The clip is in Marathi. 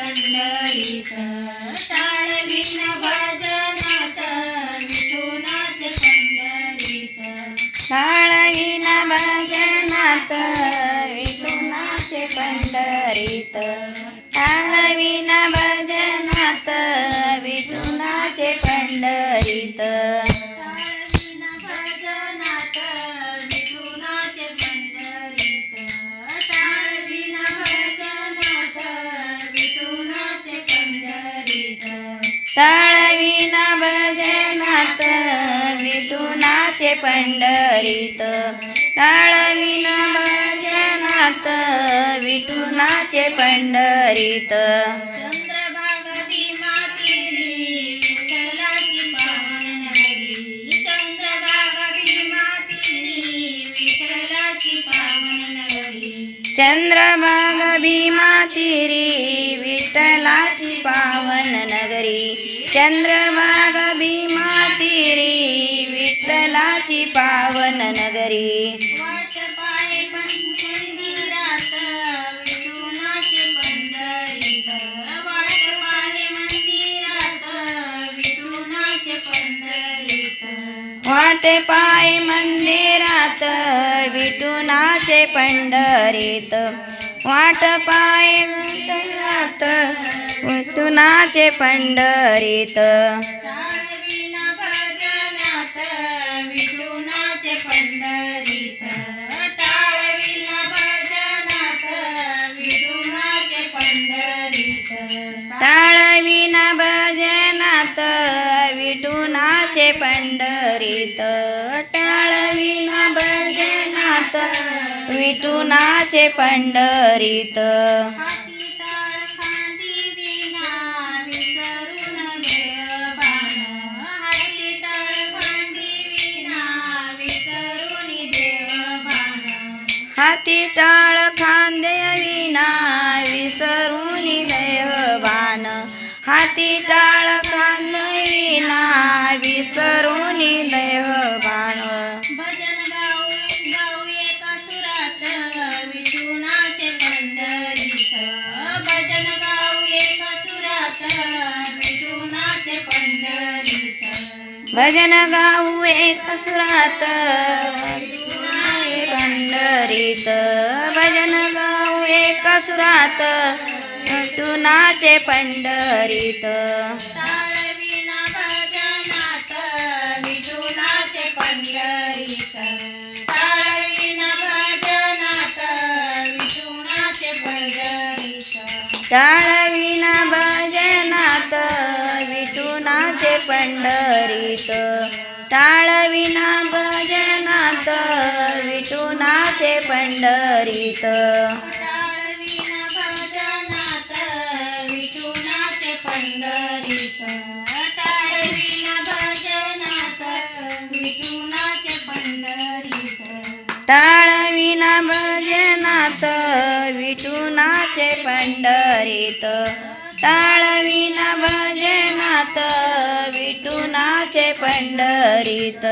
पंढरीत टाळविन भजनात विठुनाचे पंढरीत टाळविन भजनात विठुनाचे पंढरीत टाळविन भजनात विठुनाचे पंढरीत टाळविन भजनात विठुनाचे पंढरीत टाळविन भजनात विठुनाचे पंढरीत टाळविन भजनात विठुनाचे पंढरीत टाळविन भजनात विठुनाचे पंढरीत चंद्रभागा भीमा तीरी विठ्ठलाची पावन नगरी चंद्रभागा भीमा तीरी विठ्ठलाची पावन नगरी चंद्रभागा भीमा तीरी विठ्ठलाची पावन नगरी चंद्रभागा भीमा तीरी विठ्ठलाची पावन नगरी वाट पाय मंदिरात विठुनाचे पंढरीत वाट पाय मंदिरात विठुनाचे पंढरीत वाट पाय मंदिरात विठुनाचे पंढरीत वाट पाय मंदिरात विठुनाचे पंढरीत टाळविन भजनात विठुनाचे पंढरीत टाळविन भजनात विठुनाचे पंढरीत टाळविन भजनात विठुनाचे पंढरीत टाळविन भजनात विठुनाचे पंढरीत हाती टाळ खांदी विना विसरून देवबाण हाती टाळ खांदी विना विसरून देवबाण हाती टाळ खांदे विना विसरून दैवबान हाती टाळ खांदे विना विसरून दैवबान भजन गाऊ गाऊ एका सुरात विठुनाचे पंढरीत भजन गाऊ एका सुरात विठुनाचे पंढरीत भजन गाऊ एक सुरात विठुनाचे पंढरीत भजन गाऊ एक सुरात विठुनाचे पंढरीत टाळविन भजनात विठुनाचे पंढरीत टाळविन भजनात विठुनाचे पंढरीत टाळविन भजनात विठुनाचे पंढरीत टाळविन भजनात विठुनाचे पंढरीत टाळविन भजनात विठुनाचे पंढरीत टाळविन भजनात विठुनाचे पंढरीत टाळविन भजनात विठुनाचे पंढरीत टाळविन भजनात विठुनाचे पंढरीत